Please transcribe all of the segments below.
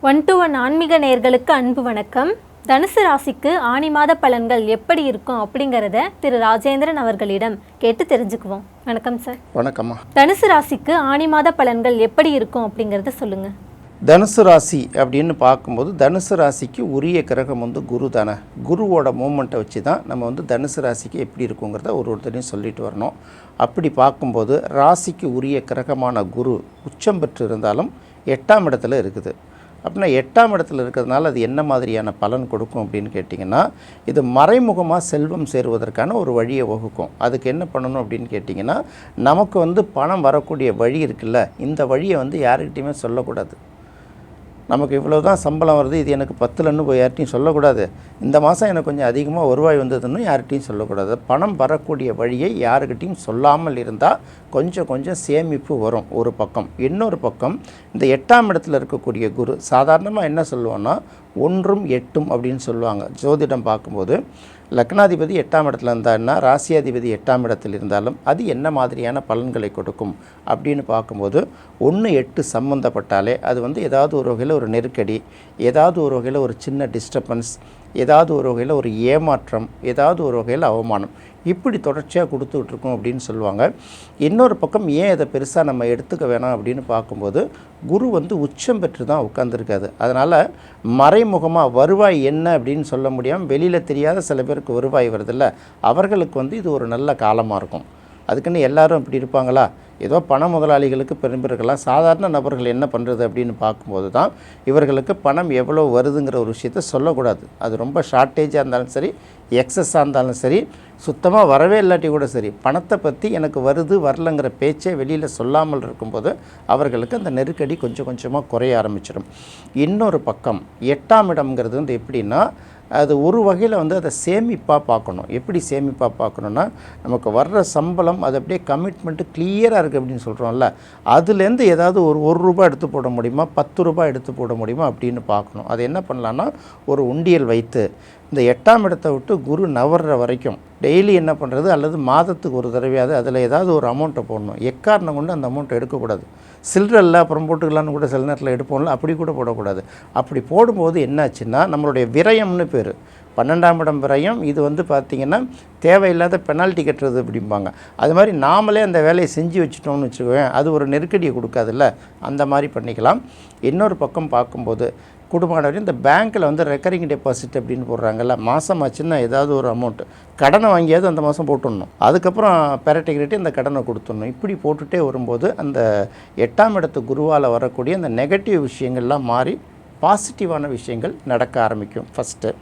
1 to 1 ஆன்மீக நேயர்களுக்கு அன்பு வணக்கம். தனுசு ராசிக்கு ஆனி மாத பலன்கள் எப்படி இருக்கும் அப்படிங்கிறத திரு ராஜேந்திரன் அவர்களிடம் கேட்டு தெரிஞ்சுக்குவோம். வணக்கம் சார். வணக்கம்மா. தனுசு ராசிக்கு ஆனி மாத பலன்கள் எப்படி இருக்கும் அப்படிங்கிறத சொல்லுங்கள். தனுசு ராசி அப்படின்னு பார்க்கும்போது தனுசு ராசிக்கு உரிய கிரகம் குரு தானே. குருவோட மூமெண்ட்டை வச்சு தான் நம்ம தனுசு ராசிக்கு எப்படி இருக்குங்கிறத ஒருத்தரையும் சொல்லிட்டு வரணும். அப்படி பார்க்கும்போது ராசிக்கு உரிய கிரகமான குரு உச்சம் பெற்று இருந்தாலும் 8ஆம் இடத்துல இருக்குது. அப்படின்னா 8ஆம் இடத்துல இருக்கிறதுனால அது என்ன மாதிரியான பலன் கொடுக்கும் அப்படின்னு கேட்டிங்கன்னா, இது மறைமுகமாக செல்வம் சேருவதற்கான ஒரு வழியை வகுக்கும். அதுக்கு என்ன பண்ணணும் அப்படின்னு கேட்டிங்கன்னா, நமக்கு பணம் வரக்கூடிய வழி இருக்குல்ல, இந்த வழியை யாருக்கிட்டையுமே சொல்லக்கூடாது. நமக்கு இவ்வளோ தான் சம்பளம் வருது, இது எனக்கு 10லன்னு போய் யார்கிட்டையும் சொல்லக்கூடாது. இந்த மாதம் எனக்கு கொஞ்சம் அதிகமாக வருவாய் வந்ததுன்னு யார்கிட்டையும் சொல்லக்கூடாது. பணம் வரக்கூடிய வழியை யாருக்கிட்டையும் சொல்லாமல் இருந்தால் கொஞ்சம் சேமிப்பு வரும் ஒரு பக்கம். இன்னொரு பக்கம் இந்த 8ஆம் இடத்துல இருக்கக்கூடிய குரு சாதாரணமாக என்ன சொல்லுவோன்னா 1ம் 8ம் அப்படின்னு சொல்லுவாங்க. ஜோதிடம் பார்க்கும்போது லக்னாதிபதி 8ஆம் இடத்துல இருந்தாருன்னா ராசியாதிபதி 8ஆம் இடத்தில் இருந்தாலும் அது என்ன மாதிரியான பலன்களை கொடுக்கும் அப்படின்னு பார்க்கும்போது 1 8 சம்மந்தப்பட்டாலே அது ஏதாவது ஒரு வகையில் ஒரு நெருக்கடி, ஏதாவது ஒரு வகையில் ஒரு சின்ன டிஸ்டர்பன்ஸ், ஏதாவது ஒரு வகையில் ஒரு ஏமாற்றம், ஏதாவது ஒரு வகையில் அவமானம், இப்படி தொடர்ச்சியாக கொடுத்துட்ருக்கோம் அப்படின்னு சொல்லுவாங்க. இன்னொரு பக்கம் ஏன் இதை பெருசாக நம்ம எடுத்துக்க வேணாம் அப்படின்னு பார்க்கும்போது குரு உச்சம் பெற்று தான் உட்கார்ந்துருக்காது. அதனால் மறைமுகமாக வருவாய் என்ன அப்படின்னு சொல்ல முடியாமல் வெளியில் தெரியாத சில பேருக்கு வருவாய் வருதில்ல, அவர்களுக்கு இது ஒரு நல்ல காலமாக இருக்கும். அதுக்குன்னு எல்லாரும் இப்படி இருப்பாங்களா? ஏதோ பண முதலாளிகளுக்கு பெரும்பிருக்கலாம். சாதாரண நபர்கள் என்ன பண்ணுறது அப்படின்னு பார்க்கும்போது தான் இவர்களுக்கு பணம் எவ்வளோ வருதுங்கிற ஒரு விஷயத்த சொல்லக்கூடாது. அது ரொம்ப ஷார்ட்டேஜாக இருந்தாலும் சரி, எக்ஸஸாக இருந்தாலும் சரி, சுத்தமாக வரவே இல்லாட்டி கூட சரி, பணத்தை பற்றி எனக்கு வருது வரலங்கிற பேச்சே வெளியில் சொல்லாமல் இருக்கும்போது அவர்களுக்கு அந்த நெருக்கடி கொஞ்சமாக குறைய ஆரம்பிச்சிடும். இன்னொரு பக்கம் 8ஆம் இடம்ங்கிறது எப்படின்னா, அது ஒரு வகையில் அதை சேமிப்பாக பார்க்கணும். எப்படி சேமிப்பாக பார்க்கணுன்னா, நமக்கு வர்ற சம்பளம் அது அப்படியே கமிட்மெண்ட்டு கிளியராக இருக்குது அப்படின்னு சொல்கிறோம்ல, அதுலேருந்து ஏதாவது ஒரு ரூபாய் எடுத்து போட முடியுமா, 10 ரூபாய் எடுத்து போட முடியுமா அப்படின்னு பார்க்கணும். அது என்ன பண்ணலான்னா, ஒரு உண்டியல் வைத்து இந்த 8ஆம் இடத்தை விட்டு குரு நவர்ற வரைக்கும் டெய்லி என்ன பண்ணுறது, அல்லது மாதத்துக்கு ஒரு தடவையாவது அதில் ஏதாவது ஒரு அமௌண்ட்டை போடணும். எக்காரணம் கொண்டு அந்த அமௌண்ட்டை எடுக்கக்கூடாது. சில்லறல்ல அப்புறம் போட்டுக்கலான்னு கூட சில நேரத்தில் எடுப்போம்ல, அப்படி கூட போடக்கூடாது. அப்படி போடும்போது என்னாச்சுன்னா நம்மளுடைய விரயம்னு பேர். 12ஆம் இடம் விரயம். இது பார்த்திங்கன்னா தேவையில்லாத பெனால்ட்டி கட்டுறது அப்படிம்பாங்க. அது மாதிரி நாமளே அந்த வேலையை செஞ்சு வச்சுட்டோம்னு வச்சுக்குவேன், அது ஒரு நெருக்கடியை கொடுக்காதுல்ல, அந்த மாதிரி பண்ணிக்கலாம். இன்னொரு பக்கம் பார்க்கும்போது குடும்பம் இந்த பேங்க்கில் ரெக்கரிங் டெபாசிட் அப்படின்னு போடுறாங்கல்ல, மாதம் ஆச்சுன்னா ஏதாவது ஒரு அமௌண்ட்டு கடனை வாங்கியாவது அந்த மாதம் போட்டுடணும். அதுக்கப்புறம் பெரட்டிக்கிட்டு இந்த கடனை கொடுத்துடணும். இப்படி போட்டுகிட்டே வரும்போது அந்த 8ஆம் இடத்து குருவால் வரக்கூடிய அந்த நெகட்டிவ் விஷயங்கள்லாம் மாறி பாசிட்டிவான விஷயங்கள் நடக்க ஆரம்பிக்கும் ஃபஸ்ட்டு.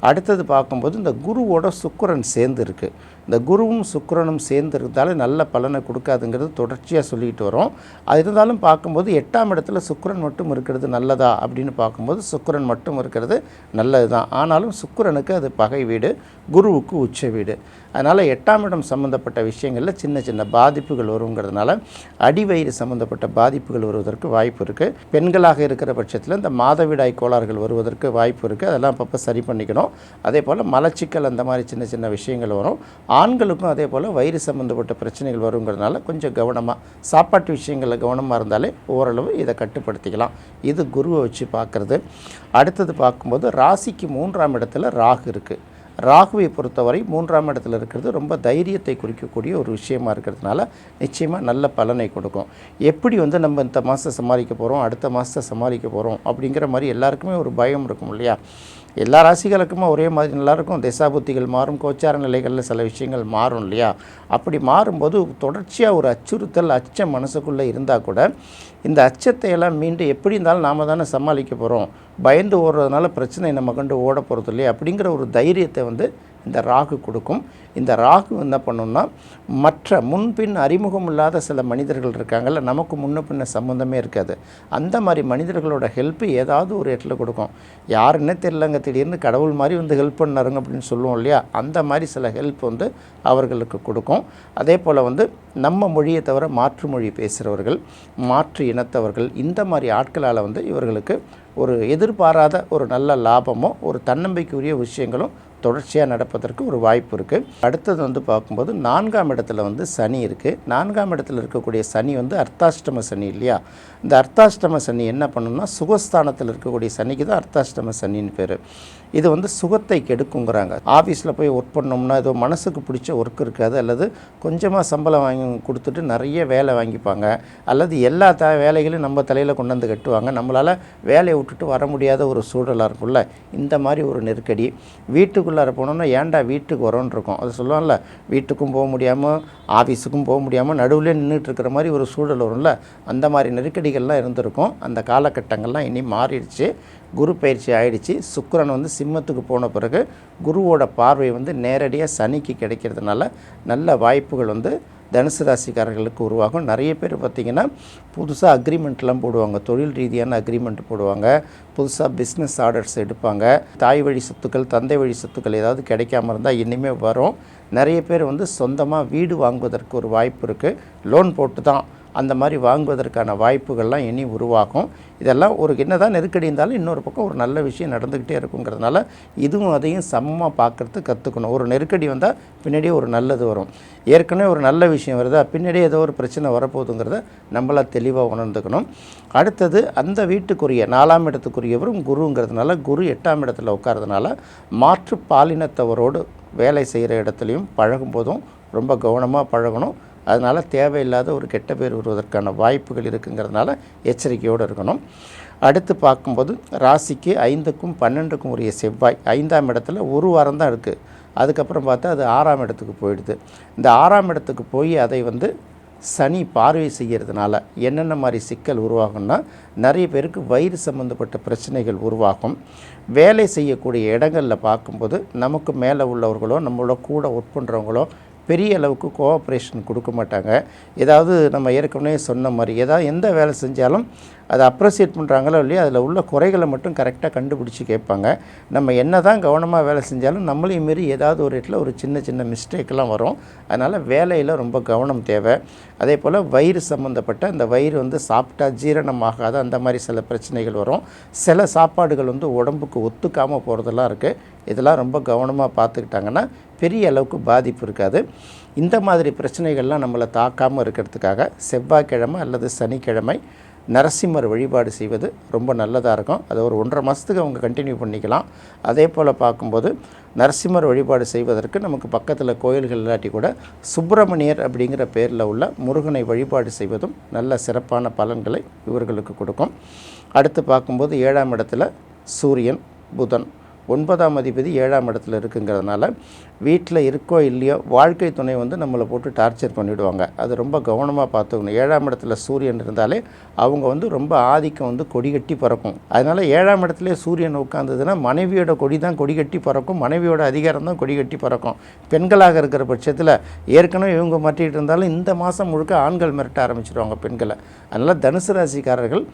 அடுத்தது பார்க்கும்போது இந்த குருவோட சுக்கிரன் சேர்ந்து இருக்குது. இந்த குருவும் சுக்கிரனும் சேர்ந்து இருந்தாலும் நல்ல பலனை கொடுக்காதுங்கிறது தொடர்ச்சியாக சொல்லிட்டு வரோம். அது இருந்தாலும் பார்க்கும்போது 8ஆம் இடத்துல சுக்கிரன் மட்டும் இருக்கிறது நல்லதா அப்படின்னு பார்க்கும்போது சுக்கிரன் மட்டும் இருக்கிறது நல்லது தான். ஆனாலும் சுக்கிரனுக்கு அது பகை வீடு, குருவுக்கு உச்ச வீடு. அதனால் 8ஆம் இடம் சம்மந்தப்பட்ட விஷயங்களில் சின்ன பாதிப்புகள் வருங்கிறதுனால அடிவயிறு சம்மந்தப்பட்ட பாதிப்புகள் வருவதற்கு வாய்ப்பு இருக்குது. பெண்களாக இருக்கிற பட்சத்தில் இந்த மாதவிடாய் கோளாறுகள் வருவதற்கு வாய்ப்பு இருக்குது. அதெல்லாம் அப்பப்போ சரி பண்ணிக்கணும். அதே போல் மலச்சிக்கல் அந்த மாதிரி சின்ன விஷயங்கள் வரும். ஆண்களுக்கும் அதே போல் வயிறு சம்மந்தப்பட்ட பிரச்சனைகள் வருங்கிறதுனால கொஞ்சம் கவனமாக, சாப்பாட்டு விஷயங்களில் கவனமாக இருந்தாலே ஓரளவு இதை கட்டுப்படுத்திக்கலாம். இது குருவை வச்சு பார்க்குறது. அடுத்தது பார்க்கும்போது ராசிக்கு 3ஆம் இடத்துல ராகு இருக்குது. ராகுவை பொறுத்தவரை 3ஆம் இடத்துல இருக்கிறது ரொம்ப தைரியத்தை குறிக்கக்கூடிய ஒரு விஷயமா இருக்கிறதுனால நிச்சயமாக நல்ல பலனை கொடுக்கும். எப்படி நம்ம இந்த மாதத்தை சமாளிக்க போகிறோம், அடுத்த மாதத்தை சமாளிக்க போகிறோம் அப்படிங்கிற மாதிரி எல்லாருக்குமே ஒரு பயம் இருக்கும் இல்லையா? எல்லா ராசிகளுக்குமே ஒரே மாதிரி நல்லாயிருக்கும். திசாபுத்திகள் மாறும், கோச்சார நிலைகளில் சில விஷயங்கள் மாறும் இல்லையா? அப்படி மாறும்போது தொடர்ச்சியாக ஒரு அச்சுறுத்தல், அச்சம் மனசுக்குள்ளே இருந்தால் கூட இந்த அச்சத்தை எல்லாம் மீண்டு எப்படி இருந்தாலும் நாம் தானே சமாளிக்க போகிறோம், பயந்து ஓடுறதுனால பிரச்சனை நம்ம கண்டு ஓட போகிறது இல்லையா அப்படிங்கிற ஒரு தைரியத்தை இந்த ராகு கொடுக்கும். இந்த ராகு என்ன பண்ணுன்னா, மற்ற முன்பின் அறிமுகம் இல்லாத சில மனிதர்கள் இருக்காங்கல்ல, நமக்கு முன்ன பின்ன சம்மந்தமே இருக்காது, அந்த மாதிரி மனிதர்களோட ஹெல்ப்பு ஏதாவது ஒரு இடத்துல கொடுக்கும். யாருன்னே தெரியலங்க, திடீர்னு கடவுள் மாதிரி ஹெல்ப் பண்ணாருங்க அப்படின்னு சொல்லுவோம் இல்லையா, அந்த மாதிரி சில ஹெல்ப் அவர்களுக்கு கொடுக்கும். அதே போல் நம்ம மொழியை தவிர மாற்று மொழி பேசுகிறவர்கள், மாற்று இனத்தவர்கள், இந்த மாதிரி ஆட்களால் இவர்களுக்கு ஒரு எதிர்பாராத ஒரு நல்ல லாபமோ ஒரு தன்னம்பிக்கையுரிய விஷயங்களும் தொடர்ச்சியாக நடப்பதற்கு ஒரு வாய்ப்பு இருக்குது. அடுத்தது வந்து பார்க்கும்போது 4ஆம் இடத்துல வந்து சனி இருக்குது. 4ஆம் இடத்துல இருக்கக்கூடிய சனி வந்து அர்த்தாஷ்டம சனி இல்லையா? இந்த அர்த்தாஷ்டம சனி என்ன பண்ணணும்னா சுகஸ்தானத்தில் இருக்கக்கூடிய சனிக்கு தான் அர்த்தாஷ்டம சனின்னு பேர். இது வந்து சுகத்தை கெடுக்குங்கிறாங்க. ஆஃபீஸில் போய் ஒர்க் பண்ணோம்னா ஏதோ மனசுக்கு பிடிச்ச ஒர்க் இருக்காது, அல்லது கொஞ்சமாக சம்பளம் வாங்கி கொடுத்துட்டு நிறைய வேலை வாங்கிப்பாங்க, அல்லது எல்லா வேலைகளையும் நம்ம தலையில் கொண்டு வந்து கட்டுவாங்க. நம்மளால் வேலையை விட்டுட்டு வர முடியாத ஒரு சூழலாக இருக்கும்ல, இந்த மாதிரி ஒரு நெருக்கடி. வீட்டுக்குள்ளார போனோம்னா ஏன்டா வீட்டுக்கு வரோன்னு இருக்கும். அது சொல்லுவாங்கள்ல, வீட்டுக்கும் போக முடியாமல் ஆஃபீஸுக்கும் போக முடியாமல் நடுவில் நின்றுட்டு இருக்கிற மாதிரி ஒரு சூழல் வரும்ல, அந்த மாதிரி நெருக்கடிகள்லாம் இருந்திருக்கும். அந்த காலகட்டங்கள்லாம் இனி மாறிடுச்சு. குரு பயிற்சி ஆயிடுச்சு. சுக்கிரன் வந்து சிம்மத்துக்கு போன பிறகு குருவோட பார்வை வந்து நேரடியாக சனிக்கு கிடைக்கிறதுனால நல்ல வாய்ப்புகள் வந்து தனுசு ராசிக்காரர்களுக்கு உருவாகும். நிறைய பேர் பார்த்திங்கன்னா புதுசாக அக்ரிமெண்ட்லாம் போடுவாங்க, தொழில் ரீதியான அக்ரிமெண்ட் போடுவாங்க, புதுசாக பிஸ்னஸ் ஆர்டர்ஸ் எடுப்பாங்க. தாய் வழி சொத்துக்கள் தந்தை வழி சொத்துக்கள் ஏதாவது கிடைக்காம இருந்தால் இனிமேல் வரும். நிறைய பேர் வந்து சொந்தமாக வீடு வாங்குவதற்கு ஒரு வாய்ப்பு இருக்குது. லோன் போட்டு தான் அந்த மாதிரி வாங்குவதற்கான வாய்ப்புகள்லாம் இனி உருவாகும். இதெல்லாம் ஒரு என்னதான் நெருக்கடி இருந்தாலும் இன்னொரு பக்கம் ஒரு நல்ல விஷயம் நடந்துக்கிட்டே இருக்குங்கிறதுனால இதுவும் அதையும் சமமாக பார்க்குறதுக்கு கற்றுக்கணும். ஒரு நெருக்கடி வந்தால் பின்னாடியே ஒரு நல்லது வரும். ஏற்கனவே ஒரு நல்ல விஷயம் வருதா, பின்னாடியே ஏதோ ஒரு பிரச்சனை வரப்போகுதுங்கிறத நம்மளால் தெளிவாக உணர்ந்துக்கணும். அடுத்தது அந்த வீட்டுக்குரிய 4ஆம் இடத்துக்குரியவரும் குருங்கிறதுனால குரு 8ஆம் இடத்துல உட்கார்றதுனால மாற்று பாலினத்தவரோடு வேலை செய்கிற இடத்துலையும் பழகும்போதும் ரொம்ப கவனமாக பழகணும். அதனால் தேவையில்லாத ஒரு கெட்ட பேர் வருவதற்கான வாய்ப்புகள் இருக்குங்கிறதுனால எச்சரிக்கையோடு இருக்கணும். அடுத்து பார்க்கும்போது ராசிக்கு 5க்கும் 12க்கும் உரிய செவ்வாய் 5ஆம் இடத்துல ஒரு வாரம் தான் இருக்குது. அதுக்கப்புறம் பார்த்தா அது 6ஆம் இடத்துக்கு போயிடுது. இந்த 6ஆம் இடத்துக்கு போய் அதை வந்து சனி பார்வை செய்கிறதுனால என்னென்ன மாதிரி சிக்கல் உருவாகும்னா, நிறைய பேருக்கு வயிறு சம்மந்தப்பட்ட பிரச்சனைகள் உருவாகும். வேலை செய்யக்கூடிய இடங்களில் பார்க்கும்போது நமக்கு மேலே உள்ளவர்களோ நம்மளோட கூட ஒர்க் பண்ணுறவங்களோ பெரிய அளவுக்கு கோஆப்ரேஷன் கொடுக்க மாட்டாங்க. ஏதாவது நம்ம ஏற்கனவே சொன்ன மாதிரி எந்த வேலை செஞ்சாலும் அதை அப்ரிசியேட் பண்ணுறாங்களோ இல்லையா, அதில் உள்ள குறைகளை மட்டும் கரெக்டாக கண்டுபிடிச்சி கேட்பாங்க. நம்ம என்ன தான் கவனமாக வேலை செஞ்சாலும் நம்மளையும் மீறி ஏதாவது ஒரு இடத்துல ஒரு சின்ன சின்ன மிஸ்டேக்கெலாம் வரும். அதனால் வேலையில் ரொம்ப கவனம் தேவை. அதே போல் வயிறு சம்மந்தப்பட்ட அந்த வயிறு வந்து சாப்பிட்டா ஜீரணமாகாத அந்த மாதிரி சில பிரச்சனைகள் வரும். சில சாப்பாடுகள் வந்து உடம்புக்கு ஒத்துக்காமல் போகிறதெல்லாம் இருக்குது. இதெல்லாம் ரொம்ப கவனமாக பார்த்துக்கிட்டாங்கன்னா பெரிய அளவுக்கு பாதிப்பு இருக்காது. இந்த மாதிரி பிரச்சனைகள்லாம் நம்மளை தாக்காமல் இருக்கிறதுக்காக செவ்வாய்க்கிழமை அல்லது சனிக்கிழமை நரசிம்மர் வழிபாடு செய்வது ரொம்ப நல்லதாக இருக்கும். அதை ஒரு 1.5 மாதத்துக்கு அவங்க கண்டினியூ பண்ணிக்கலாம். அதே போல் பார்க்கும்போது நரசிம்மர் வழிபாடு செய்வதற்கு நமக்கு பக்கத்தில் கோயில்கள் இல்லாட்டி கூட சுப்பிரமணியர் அப்படிங்கிற பேரில் உள்ள முருகனை வழிபாடு செய்வதும் நல்ல சிறப்பான பலன்களை இவர்களுக்கு கொடுக்கும். அடுத்து பார்க்கும்போது 7ஆம் இடத்துல சூரியன் புதன் 9ஆம் அதிபதி 7ஆம் இடத்துல இருக்குங்கிறதுனால வீட்டில் இருக்கோ இல்லையோ வாழ்க்கை துணை வந்து நம்மளை போட்டு டார்ச்சர் பண்ணிவிடுவாங்க. அது ரொம்ப கவனமாக பார்த்துக்கணும். 7ஆம் இடத்துல சூரியன் இருந்தாலே அவங்க வந்து ரொம்ப ஆதிக்கம் வந்து கொடி கட்டி பறக்கும். அதனால் 7ஆம் இடத்துல சூரியன் உட்கார்ந்ததுன்னா மனைவியோட கொடி தான் கொடி கட்டி பறக்கும், மனைவியோட அதிகாரம் தான் கொடி கட்டி பறக்கும். பெண்களாக இருக்கிற பட்சத்தில் ஏற்கனவே இவங்க மாட்டிகிட்டு இருந்தாலும் இந்த மாதம் முழுக்க ஆண்கள் மிரட்ட ஆரம்பிச்சிடுவாங்க பெண்களை. அதனால் தனுசு ராசிக்காரர்கள்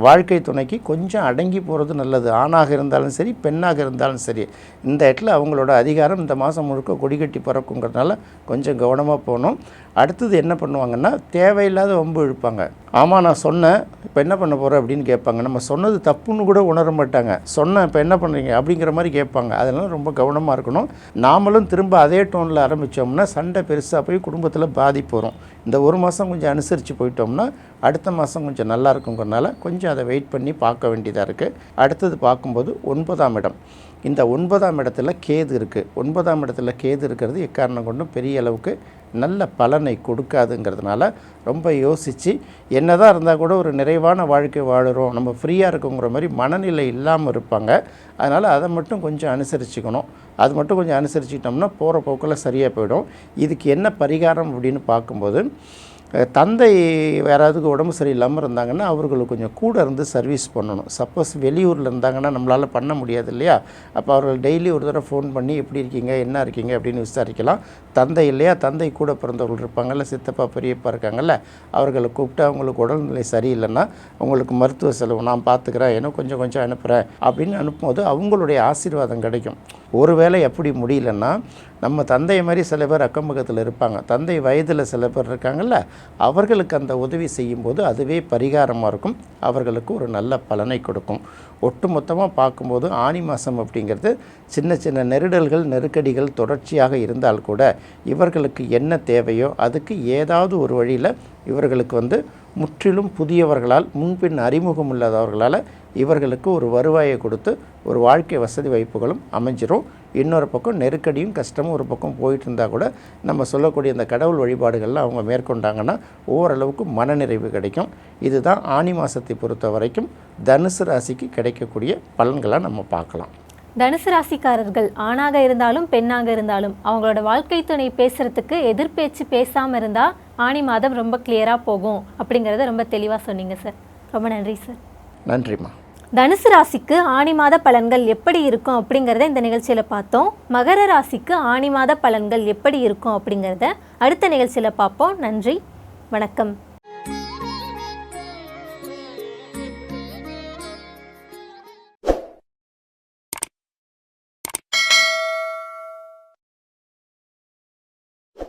வாழ்க்கை துணைக்கு கொஞ்சம் அடங்கி போகிறது நல்லது. ஆணாக இருந்தாலும் சரி பெண்ணாக இருந்தாலும் சரி, இந்த இடத்துல அவங்களோட அதிகாரம் இந்த மாதம் முழுக்க கொடிகட்டி பறக்குங்கிறதுனால கொஞ்சம் கவனமாக போகணும். அடுத்தது என்ன பண்ணுவாங்கன்னா தேவையில்லாத வம்பு இழுப்பாங்க. ஆமாம் நான் சொன்னேன், இப்போ என்ன பண்ண போகிறேன் அப்படின்னு கேட்பாங்க. நம்ம சொன்னது தப்புன்னு கூட உணர மாட்டாங்க. சொன்னேன் இப்போ என்ன பண்ணுறீங்க அப்படிங்கிற மாதிரி கேட்பாங்க. அதனால் ரொம்ப கவனமாக இருக்கணும். நாமளும் திரும்ப அதே டோனில் ஆரம்பித்தோம்னா சண்டை பெருசாக போய் குடும்பத்தில் பாதிப்பு வரும். இந்த 1 மாதம் கொஞ்சம் அனுசரித்து போயிட்டோம்னா அடுத்த மாதம் கொஞ்சம் நல்லா இருக்குங்கிறனால கொஞ்சம் அதை வெயிட் பண்ணி பார்க்க வேண்டியதாக இருக்குது. அடுத்தது பார்க்கும்போது 9ஆம் இடம். இந்த 9ஆம் இடத்துல கேது இருக்குது. 9ஆம் இடத்துல கேது இருக்கிறது எக்காரணம் கொண்டும் பெரிய அளவுக்கு நல்ல பலனை கொடுக்காதுங்கிறதுனால ரொம்ப யோசித்து என்னதான் இருந்தால் கூட ஒரு நிறைவான வாழ்க்கை வாழுறோம், நம்ம ஃப்ரீயாக இருக்கோங்கிற மாதிரி மனநிலை இல்லாமல் இருப்பாங்க. அதனால் அதை மட்டும் கொஞ்சம் அனுசரிச்சுக்கணும். அது மட்டும் கொஞ்சம் அனுசரிச்சுக்கிட்டோம்னா போகிற போக்கில் சரியாக போயிடும். இதுக்கு என்ன பரிகாரம் அப்படின்னு பார்க்கும்போது தந்தை யாராவதுக்கு உடம்பு சரியில்லாமல் இருந்தாங்கன்னா அவர்களுக்கு கொஞ்சம் கூட இருந்து சர்வீஸ் பண்ணணும். சப்போஸ் வெளியூரில் இருந்தாங்கன்னா நம்மளால் பண்ண முடியாது இல்லையா, அப்போ அவர்கள் டெய்லி ஒரு தடவை ஃபோன் பண்ணி எப்படி இருக்கீங்க என்ன இருக்கீங்க அப்படின்னு விசாரிக்கலாம். தந்தை இல்லையா, தந்தை கூட பிறந்தவர்கள் இருப்பாங்கள்ல, சித்தப்பா பெரியப்பா இருக்காங்கல்ல, அவர்களை கூப்பிட்டு அவங்களுக்கு உடல்நிலை சரியில்லைன்னா அவங்களுக்கு மருத்துவ செலவு நான் பார்த்துக்கிறேன், ஏன்னா கொஞ்சம் கொஞ்சம் அனுப்புகிறேன் அப்படின்னு அனுப்பும்போது அவங்களுடைய ஆசீர்வாதம் கிடைக்கும். ஒருவேளை எப்படி முடியலன்னா நம்ம தந்தை மாதிரி சில பேர் அக்கம் பக்கத்தில் இருப்பாங்க, தந்தை வயதில் சில பேர் இருக்காங்கல்ல, அவர்களுக்கு அந்த உதவி செய்யும்போது அதுவே பரிகாரமாக இருக்கும், அவர்களுக்கு ஒரு நல்ல பலனை கொடுக்கும். ஒட்டு மொத்தமாக பார்க்கும்போது ஆனி மாதம் அப்படிங்கிறது சின்ன சின்ன நெருடல்கள் நெருக்கடிகள் தொடர்ச்சியாக இருந்தால் கூட இவர்களுக்கு என்ன தேவையோ அதுக்கு ஏதாவது ஒரு வழியில் இவர்களுக்கு முற்றிலும் புதியவர்களால் முன்பின் அறிமுகம் இல்லாதவர்களால் இவர்களுக்கு ஒரு வருவாயை கொடுத்து ஒரு வாழ்க்கை வசதி வாய்ப்புகளும் அமைஞ்சிரும். இன்னொரு பக்கம் நெருக்கடியும் கஷ்டமும் ஒரு பக்கம் போயிட்டு இருந்தால் கூட நம்ம சொல்லக்கூடிய இந்த கடவுள் வழிபாடுகளில் அவங்க மேற்கொண்டாங்கன்னா ஓரளவுக்கு மனநிறைவு கிடைக்கும். இதுதான் ஆனி மாதத்தை பொறுத்த வரைக்கும் தனுசு ராசிக்கு கிடைக்கக்கூடிய பலன்களாக நம்ம பார்க்கலாம். தனுசு ராசிக்காரர்கள் ஆணாக இருந்தாலும் பெண்ணாக இருந்தாலும் அவங்களோட வாழ்க்கை துணை பேசுறதுக்கு எதிர்பேச்சு பேசாமல் இருந்தால் ஆனி மாதம் ரொம்ப கிளியராக போகும் அப்படிங்கிறத ரொம்ப தெளிவாக சொன்னீங்க சார். ரொம்ப நன்றி சார். நன்றிம்மா. தனுசு ராசிக்கு ஆனி மாத பலன்கள் எப்படி இருக்கும் அப்படிங்கிறத இந்த நிகழ்ச்சியில் பார்த்தோம். மகர ராசிக்கு ஆனி மாத பலன்கள் எப்படி இருக்கும் அப்படிங்கிறத அடுத்த நிகழ்ச்சியில் பார்ப்போம். நன்றி, வணக்கம்.